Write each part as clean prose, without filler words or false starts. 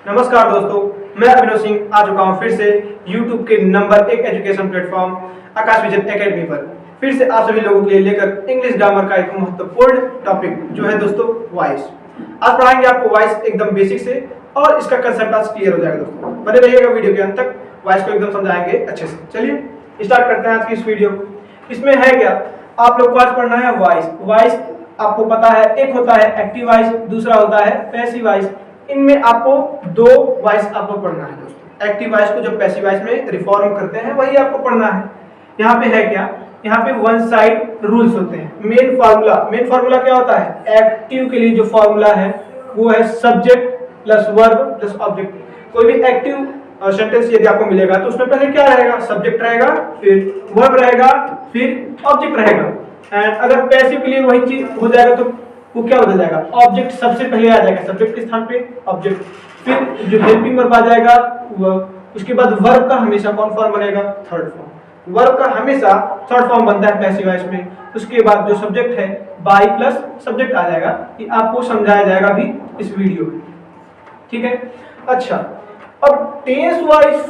नमस्कार दोस्तों, मैं अभिनव सिंह आ चुका हूँ फिर से YouTube के नंबर 1 एजुकेशन प्लेटफॉर्म आकाश विजन एकेडमी पर फिर से आप सभी लोगों के लिए लेकर इंग्लिश ग्रामर का एक महत्वपूर्ण टॉपिक जो है दोस्तों वॉइस। आज पढ़ाएंगे आपको वॉइस एकदम बेसिक से और इसका कंसेप्ट आज क्लियर हो जाएगा दोस्तों। बने रहिएगा वीडियो के अंत तक, वॉइस को एकदम समझाएंगे अच्छे से। चलिए स्टार्ट करते हैं आज की इस वीडियो। इसमें है क्या, आप लोग को आज पढ़ना है वॉइस। वॉइस आपको पता है, एक होता है एक्टिव वॉइस, दूसरा होता है पैसिव वॉइस। इनमें आपको दो वॉइस आपको पढ़ना है दोस्तों। एक्टिव वॉइस को जो पैसिव वॉइस में रिफॉर्म करते हैं वही आपको पढ़ना है। यहाँ पे है क्या, यहाँ पे वन साइड रूल्स होते हैं। मेन फार्मूला क्या होता है, एक्टिव के लिए जो फार्मूला है वो है subject plus verb plus object. कोई भी एक्टिव सेंटेंस यदि आपको मिलेगा तो उसमें पहले क्या रहेगा, सब्जेक्ट रहेगा, फिर वर्ब रहेगा, फिर ऑब्जेक्ट रहेगा। एंड अगर पैसिव के लिए वही चीज हो जाएगा तो वो क्या बदल जाएगा, ऑब्जेक्ट सबसे पहले आ जाएगा, सब्जेक्ट के स्थान पे ऑब्जेक्ट, फिर जो हेल्पिंग वर्ब आ जाएगा वो, उसके बाद वर्ब का हमेशा कौन फॉर्म बनेगा, थर्ड फॉर्म। वर्ब का हमेशा थर्ड फॉर्म बनता है पैसिव वॉइस में। उसके बाद जो सब्जेक्ट है बाई प्लस सब्जेक्ट आ जाएगा। ये आपको समझाया जाएगा भी इस वीडियो में, ठीक है। अच्छा, अब टेंस वाइज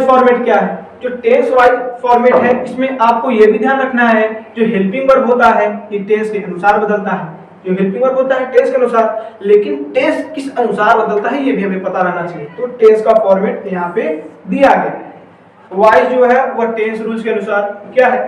फॉर्मेट क्या है, जो टेंस वाइज फॉर्मेट है इसमें आपको यह भी ध्यान रखना है जो हेल्पिंग वर्ब होता है ये टेंस के अनुसार बदलता है। जो हेल्पिंग वर्ब होता है टेंस के अनुसार, लेकिन टेंस किस अनुसार बदलता है ये भी हमें पता रहना चाहिए। तो टेंस का फॉर्मेट यहाँ पे दिया गया। वाइज जो है वह टेंस रूल्स के अनुसार क्या है,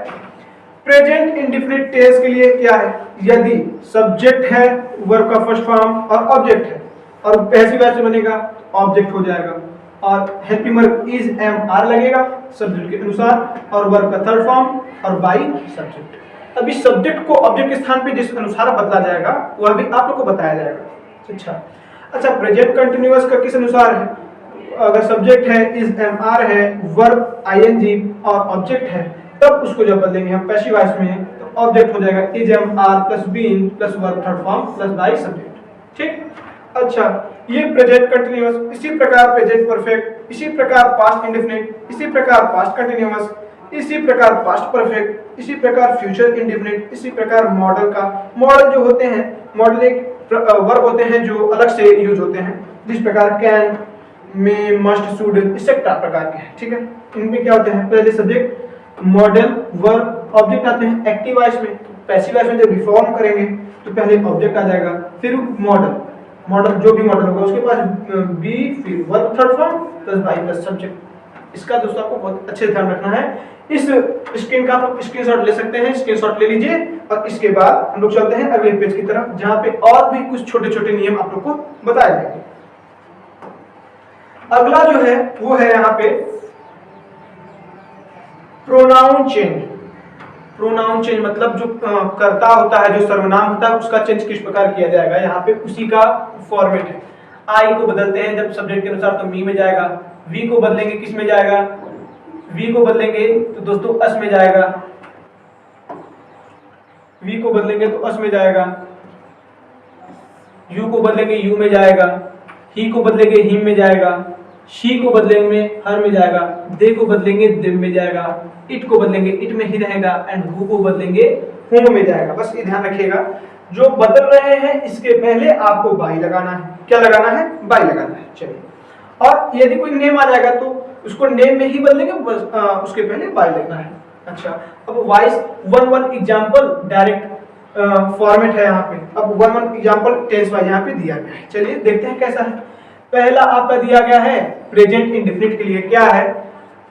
प्रेजेंट इंडेफिनिट टेंस के लिए क्या है, यदि सब्जेक्ट है, वर्ब का फर्स्ट फॉर्म और ऑब्जेक्ट है, और पैसिव वॉइस बनेगा ऑब्जेक्ट हो जाएगा, और helping verb is am are लगेगा सब्जेक्ट के अनुसार, और वर्ब का थर्ड फॉर्म और बाई सब्जेक्ट। अभी सब्जेक्ट को ऑब्जेक्ट के स्थान पे जिस अनुसार बदला जाएगा वह भी आप लोग को बताया जाएगा। अच्छा, प्रेजेंट कंटिन्यूअस का किस अनुसार है, अगर सब्जेक्ट है इज एम आर है, वर्ब आईएनजी और ऑब्जेक्ट है, तब उसको जब बदलेंगे हम पैसिव वॉइस में तो ऑब्जेक्ट हो जाएगा is am are plus being plus verb third form plus by subject, ठीक। अच्छा, ये प्रेजेंट कंटिन्यूअस, इसी प्रकार प्रेजेंट परफेक्ट, इसी प्रकार पास्ट इंडेफिनिट, इसी प्रकार पास्ट कंटिन्यूअस, इसी प्रकार पास्ट परफेक्ट, इसी प्रकार फ्यूचर इंडेफिनिट, इसी प्रकार मॉडल का। मॉडल जो होते हैं, मॉडल एक वर्ब होते हैं जो अलग से यूज होते हैं, जिस प्रकार can, may, must, should, etcetera प्रकार के हैं, ठीक है। इनमें क्या होते हैं, पहले सब्जेक्ट, मॉडल, वर्ब, ऑब्जेक्ट आते हैं। एक्टिव वॉइस में, पैसिव वॉइस में जब रिफॉर्म करेंगे तो पहले ऑब्जेक्ट आ जाएगा, फिर मॉडल जो भी मॉडल होगा उसके पास बी, फिर verb third form plus by plus subject. इसका दोस्तों आपको बहुत अच्छे से ध्यान रखना है। इस स्क्रीन का आप स्क्रीनशॉट ले सकते हैं, स्क्रीनशॉट ले लीजिए, और इसके बाद हम लोग चलते हैं अगले पेज की तरफ जहां पे और भी कुछ छोटे छोटे नियम आप लोग को बताए जाएंगे। अगला जो है वो है यहाँ पे प्रोनाउन चेंज। प्रोनाउन चेंज मतलब जो कर्ता होता है, जो सर्वनाम होता है, उसका चेंज किस प्रकार किया जाएगा, यहाँ पे उसी का फॉर्मेट है। आई को बदलते हैं जब सब्जेक्ट के अनुसार तो मी में जाएगा, वी को बदलेंगे किस में जाएगा, वी को बदलेंगे तो दोस्तों अस में जाएगा, वी को बदलेंगे तो अस में जाएगा, यू को बदलेंगे यू में जाएगा, ही को बदलेंगे हिम में जाएगा, शी को बदलेंगे हर में जाएगा, दे को बदलेंगे दिम में जाएगा, इट को बदलेंगे इट में ही रहेगा, एंड हु को बदलेंगे हुम में जाएगा। बस ये ध्यान रखिएगा, जो बदल रहे हैं इसके पहले आपको बाई लगाना है। क्या लगाना है, बाई लगाना है। चलिए, और यदि कोई नेम आ जाएगा तो उसको नेम में ही बदलेंगे, उसके पहले बाई लगना है। अच्छा, अब voice one example direct format है यहाँ पे। अब वन एग्जाम्पल टेंस वाइज यहाँ पे दिया गया है। चलिए देखते हैं कैसा है। पहला आपका दिया गया है प्रेजेंट इंडेफिनिट के लिए क्या है,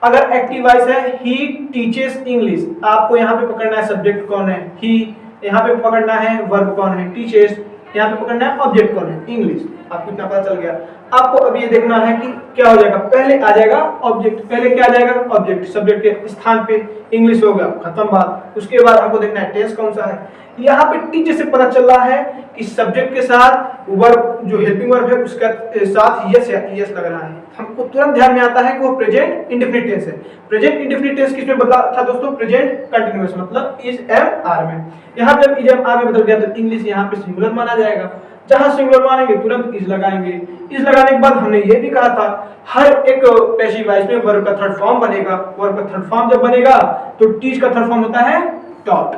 अगर एक्टिव वॉइस है ही टीचेस इंग्लिश, आपको यहाँ पे पकड़ना है सब्जेक्ट कौन है, ही, यहाँ पे पकड़ना है वर्ब कौन है, टीचेस, यहाँ पे पकड़ना है ऑब्जेक्ट कौन है, इंग्लिश। आपको इतना पता चल गया। आपको अब ये देखना है कि क्या हो जाएगा, पहले आ जाएगा ऑब्जेक्ट, पहले क्या आ जाएगा ऑब्जेक्ट, सब्जेक्ट के स्थान पे इंग्लिश होगा, खत्म बात। उसके बाद आपको देखना है टेंस कौन सा है। यहाँ पे टीचर से पता चल रहा है कि सब्जेक्ट के साथ वर्ब जो हेल्पिंग वर्ब है उसका साथ यस लग रहा है। हमको तुरंत ध्यान में आता है कि वो प्रेजेंट इंडेफिनिट टेंस है। प्रेजेंट इंडेफिनिट टेंस किसमें बदला था दोस्तों, प्रेजेंट कंटीन्यूअस मतलब इज एम आर में। यहाँ पे जब इज एम आर में बदल गया तो इंग्लिश यहाँ पे सिंगुलर माना जाएगा। जहां सिंगुलर मानेंगे तुरंत इज लगाएंगे। इज लगाने के बाद हमने ये भी कहा था हर एक पैसिव वॉइस में वर्ब का थर्ड फॉर्म बनेगा। वर्ब का थर्ड फॉर्म जब बनेगा तो टीच का थर्ड फॉर्म होता है टॉट।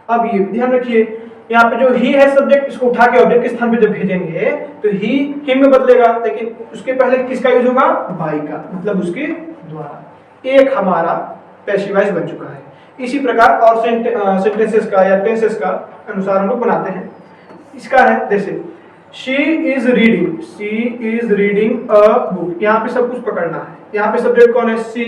अब ये ध्यान रखिए, यहाँ पे जो ही है सब्जेक्ट, इसको उठा के ऑब्जेक्ट के स्थान पे जब भेजेंगे तो ही हिम में बदलेगा, लेकिन उसके पहले किसका यूज होगा, बाई का, मतलब उसके द्वारा। एक हमारा पैसिव वॉइस बन चुका है। इसी प्रकार और सेंटेंसेस का या टेंसेस का अनुसार हम लोग बनाते हैं। इसका है जैसे she is reading a book, यहाँ पे सब कुछ पकड़ना है। यहाँ पे सब्जेक्ट कौन है, सी,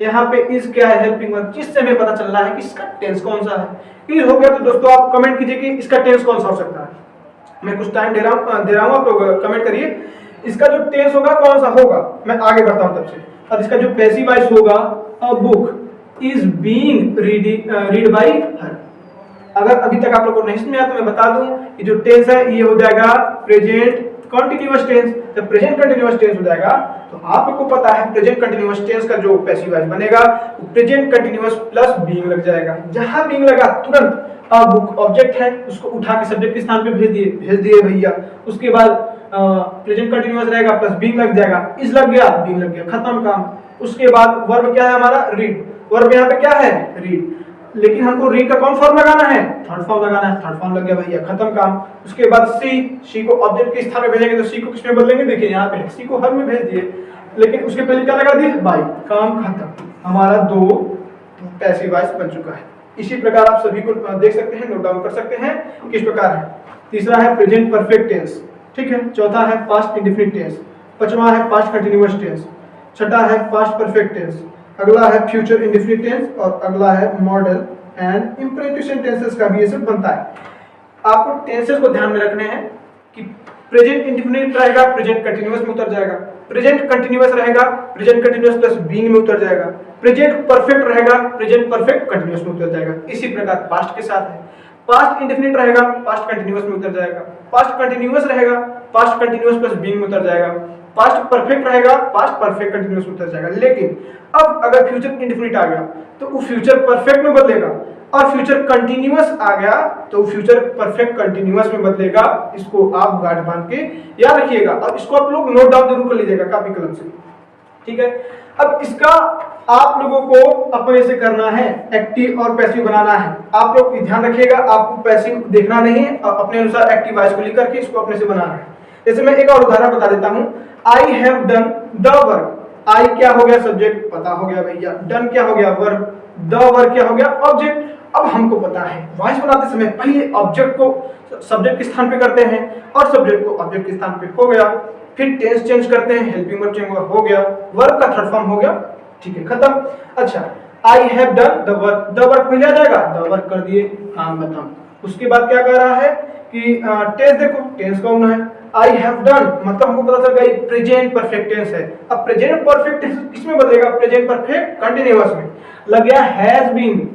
यहाँ पे इज क्या है, हेल्पिंग वर्ब, जिससे हमें पता चल रहा है कि इसका टेंस कौन सा है। इज हो गया तो दोस्तों आप कमेंट कीजिए कि इसका टेंस कौन सा हो सकता है। मैं कुछ टाइम दे रहा हूँ आप लोग कमेंट करिए इसका जो टेंस होगा कौन सा होगा, मैं आगे बढ़ता हूँ तब से। अब इसका जो पैसिव वॉइस होगा, a book is being read by हर। अगर अभी तक आप लोगों को नहीं समझ आया तो मैं बता दूं कि जो टेंस है ये हो जाएगा प्रेजेंट कंटीन्यूअस टेंस। जब प्रेजेंट कंटीन्यूअस टेंस हो जाएगा तो आप लोग को पता है प्रेजेंट कंटीन्यूअस टेंस का जो पैसिव वॉइस बनेगा वो प्रेजेंट कंटीन्यूअस प्लस बीइंग लग जाएगा। जहां बीइंग लगा तुरंत अ बुक ऑब्जेक्ट है उसको उठा के सब्जेक्ट के स्थान पे भेज दिए भैया। उसके बाद प्रेजेंट कंटीन्यूअस रहेगा प्लस बीइंग लग जाएगा, इज लग गया, बीइंग लग गया, खत्म काम। उसके बाद वर्ब क्या है हमारा, रीड। वर्ब यहाँ पे क्या है, रीड, लेकिन हमको रीड का कौन फॉर्म लगाना है, थर्ड फॉर्म लगाना है। थर्ड फॉर्म लग गया भैया, खत्म काम। उसके बाद सी को ऑब्जेक्ट के स्थान में भेजेंगे तो सी को किसमें बदलेंगे, देखिए यहाँ पे सी को हर में भेज दिए, लेकिन उसके पहले क्या लगा दिए, बाई, काम खत्म। हमारा दो पैसिव वॉइस बन चुका है। इसी प्रकार आप सभी को देख सकते हैं, नोट डाउन कर सकते हैं किस प्रकार है। तीसरा है प्रेजेंट परफेक्ट टेंस, ठीक है। चौथा है पास्ट इंडेफिनिट टेंस। पांचवा है पास्ट कंटीन्यूअस टेंस। छठा है पास्ट परफेक्ट टेंस। अगला है फ्यूचर इंडेफिनिट टेंस और अगला है मॉडल एंड इंपरेटिव सेंटेंसेस का भी ये सब बनता है। आपको टेंसेस को ध्यान में रखने हैं कि प्रेजेंट इंडेफिनिट रहेगा प्रेजेंट कंटीन्यूअस में उतर जाएगा, प्रेजेंट कंटीन्यूअस रहेगा प्रेजेंट कंटीन्यूअस प्लस बीइंग में उतर जाएगा, प्रेजेंट परफेक्ट रहेगा प्रेजेंट परफेक्ट कंटीन्यूअस में उतर जाएगा। इसी प्रकार पास्ट के साथ है, पास्ट इंडेफिनिट रहेगा पास्ट कंटीन्यूअस में उतर जाएगा, पास्ट कंटीन्यूअस रहेगा पास्ट कंटीन्यूअस प्लस बीइंग में उतर जाएगा, पास्ट परफेक्ट रहेगा पास्ट परफेक्ट कंटीन्यूअस में उतर जाएगा। लेकिन अब अगर फ्यूचर इंडेफिनिट आ गया तो वो फ्यूचर परफेक्ट में बदलेगा, और फ्यूचर कंटीन्यूअस आ गया तो फ्यूचर परफेक्ट कंटीन्यूअस में बदलेगा। इसको आप गांठ बांध के याद रखिएगा और इसको आप लोग नोट डाउन जरूर कर लीजिएगा कॉपी कलम से, ठीक है। अब इसका आप लोगों को अपने से करना है, एक्टिव और पैसिव बनाना है। आप लोग ध्यान रखिएगा, आपको पैसिव देखना नहीं है और अपने अनुसार एक्टिव वॉइस को लिख करके इसको अपने से बनाना है। जैसे मैं एक और उदाहरण बता देता हूं, I have done the work. I क्या हो गया, सब्जेक्ट, पता हो गया भैया। डन क्या हो गया, वर्ब। द वर्क क्या हो गया, ऑब्जेक्ट। अब हमको पता है वॉइस बनाते समय पहले ऑब्जेक्ट को सब्जेक्ट के स्थान पे करते हैं और सब्जेक्ट को ऑब्जेक्ट के स्थान पे हो गया, फिर टेंस चेंज करते हैं, हेल्पिंग वर्ब चेंज हो गया, वर्ब का थर्ड फॉर्म हो गया, ठीक है, खत्म। अच्छा, आई have done the work, the work पहले आ जाएगा, द वर्क कर दिए, काम खत्म। उसके बाद क्या कर रहा है कि टेंस देखो, टेंस कौन है, आई हैव डन, मतलब हमको पता चल गया प्रेजेंट परफेक्ट टेंस है। अब प्रेजेंट परफेक्ट टेंस किसमें बदलेगा, प्रेजेंट परफेक्ट कंटीन्यूअस में। लग गया हैज बीन।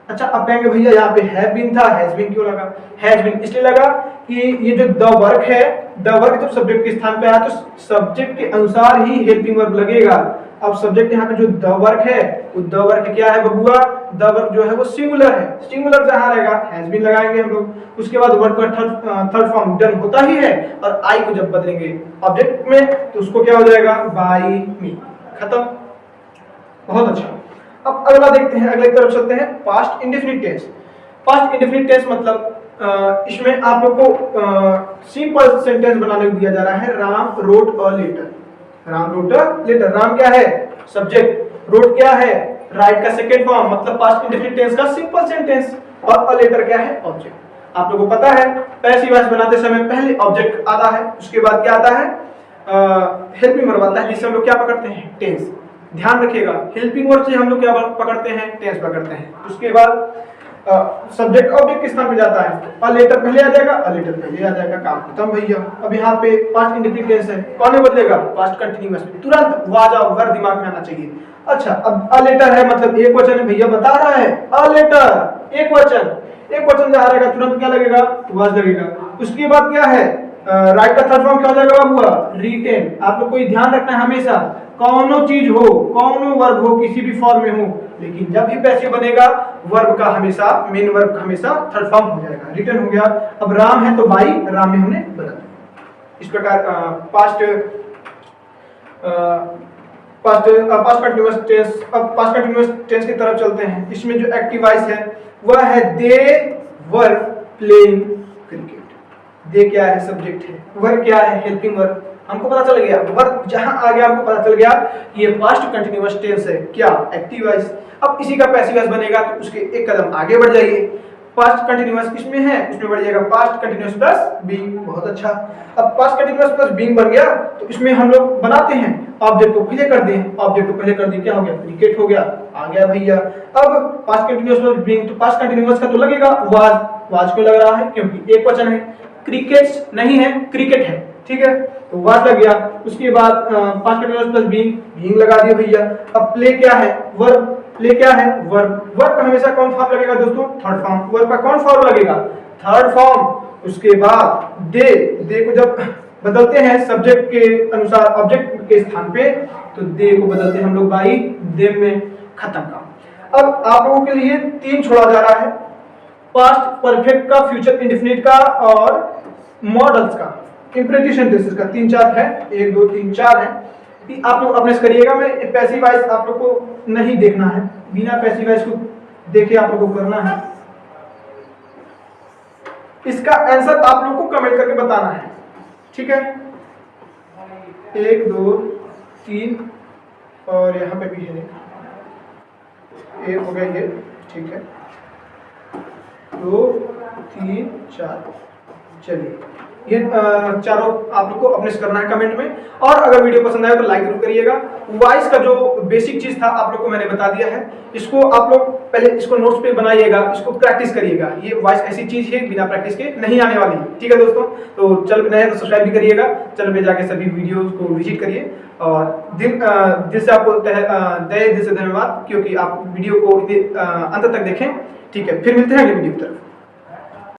अच्छा, अब कहेंगे भैया यहाँ पे हैव बीन था, हैज बीन क्यों लगा, हैज बीन इसलिए लगा कि ये जो द वर्क है, द वर्क जब सब्जेक्ट के स्थान पे आया तो सब्जेक्ट के अनुसार ही हेल्पिंग वर्ब लगेगा। अब सब्जेक्ट यहाँ पे जो द वर्क है वो द वर्क क्या है बबुआ, द वर्क जो है वो सिंगुलर है, सिंगुलर जहाँ रहेगा हैज बीन लगाएंगे हम लोग। उसके बाद वर्ब का थर्ड फॉर्म डन होता ही है, और आई को जब बदलेंगे ऑब्जेक्ट में तो उसको क्या हो जाएगा, बाय मी, खत्म। बहुत अच्छा। अब अगला देखते हैं, अगले तरफ चलते हैं, past indefinite tense. Past indefinite tense मतलब इसमें आप लोग को सिंपल सेंटेंस बनाने को दिया जा रहा है। Ram wrote a letter, Ram wrote a letter. Ram क्या है, सब्जेक्ट, रोट क्या है, राइट का सेकंड फॉर्म, मतलब पास्ट इंडेफिनिट टेंस का सिंपल सेंटेंस, और अ लेटर क्या है, ऑब्जेक्ट। आप लोगों को पता है पैसिव वॉइस बनाते समय पहले ऑब्जेक्ट आता है, उसके बाद क्या आता है, हेल्पिंग वर्ब आता है, जिससे हम लोग क्या पकड़ते हैं, टेंस। ध्यान रखिएगा, हेल्पिंग वर्ब से हम लोग क्या पकड़ते हैं, टेंस पकड़ते हैं। उसके बाद सब्जेक्ट ऑब्जेक्ट के स्थान पे जाता है, अ लेटर पहले आ जाएगा, अ लेटर पहले आ जाएगा, काम खत्म भैया। अब यहाँ पे पास्ट इंडेफिनिट टेंस है, कौन में बदलेगा, पास्ट कंटीन्यूअस में, तुरंत वाज और वर्ब दिमाग में आना चाहिए। अच्छा, अब अ लेटर है मतलब एक वचन है भैया, बता रहा है अ लेटर एक वचन, एक वचन जहाँ रहेगा तुरंत क्या लगेगा, वाज लगेगा। उसके बाद क्या है, राइट का थर्ड फॉर्म क्या हो जाएगा बाबूआ, रिटेन। आप लोग को ध्यान रखना है हमेशा, कौनो चीज हो, कौनो वर्ब हो, किसी भी फॉर्म में हो, लेकिन जब भी पैसिव बनेगा वर्ब का हमेशा, मेन वर्ब का हमेशा थर्ड फॉर्म हो जाएगा, रिटर्न हो गया। अब राम है तो बाई, राम में हमने बदल। इस प्रकार पास्ट कंटीन्यूअस टेंस। अब पास्ट कंटीन्यूअस टेंस की तरफ चलते हैं। इसमें जो एक्टिव वॉइस है वह है दे वर प्लेइंग दे क्या है, सब्जेक्ट है, वर क्या है, हेल्पिंग वर्ब, हमको पता चल गया। वर्ब जहां आ गया हमको पता चल गया ये पास्ट कंटिन्यूअस टेंस है, क्या, एक्टिव वॉइस। अब इसी का पैसिव वॉइस बनेगा तो उसके एक कदम आगे बढ़ जाइए। पास्ट कंटिन्यूअस किसमें है, उसमें बढ़ जाएगा पास्ट कंटिन्यूअस प्लस बीइंग। बहुत अच्छा। अब पास्ट कंटिन्यूअस प्लस बीइंग बन गया तो इसमें हम लोग बनाते हैं ऑब्जेक्ट को पहले कर दें, ऑब्जेक्ट को पहले कर दें, क्या हो गया, क्रिकेट हो गया, आ गया भैया। अब पास्ट कंटिन्यूअस प्लस बीइंग, तो पास्ट कंटिन्यूअस का तो लगेगा वाज, वाज क्यों लग रहा है, क्योंकि एक वचन है, क्रिकेट्स नहीं है, क्रिकेट है, ठीक है, तो वाज लग गया। उसके बाद past continuous plus being, being लगा दिया भैया। अब प्ले क्या है, वर्ब, प्ले क्या है, वर्ब। वर्ब का हमेशा कौन फॉर्म लगेगा दोस्तों, थर्ड फॉर्म। वर्ब का कौन फॉर्म लगेगा, थर्ड फॉर्म। उसके बाद दे, दे को जब बदलते हैं सब्जेक्ट के अनुसार ऑब्जेक्ट के स्थान पे, तो दे को बदलते हैं हम लोग बाई देम में, खत्म काम। अब आप लोगों के लिए 3 छोड़ा जा रहा है, पास्ट परफेक्ट का, फ्यूचर इंडेफिनिट का और मॉडल्स का, इंपरेटिव सेंटेंसेस का। 3-4 है, 1 2 3 4 है। आप लोग अपने से करिएगा। मैं पैसिव वॉइस आप लोग को नहीं देखना है, बिना पैसिव वॉइस को देखे आप लोग को करना है। इसका आंसर आप लोग को कमेंट करके बताना है, ठीक है। 1 2 3 और यहाँ पे भी है, एक हो गया ये, ठीक है, 2 3 4। चलिए ये चारों आप लोग को अपने से करना है कमेंट में। और अगर वीडियो पसंद आए तो लाइक जरूर करिएगा। वॉइस का जो बेसिक चीज था आप लोग को मैंने बता दिया है, इसको आप लोग पहले इसको नोट्स पे बनाइएगा, इसको प्रैक्टिस करिएगा। ये वॉइस ऐसी चीज है बिना प्रैक्टिस के नहीं आने वाली है, ठीक है दोस्तों। तो चैनल पे नए हैं तो सब्सक्राइब भी करिएगा, चैनल पे जाके सभी वीडियोस को विजिट करिए। और दिल से आपको दिल से धन्यवाद, क्योंकि आप वीडियो को अंत तक देखें, ठीक है। फिर मिलते हैं अगली वीडियो की तरफ।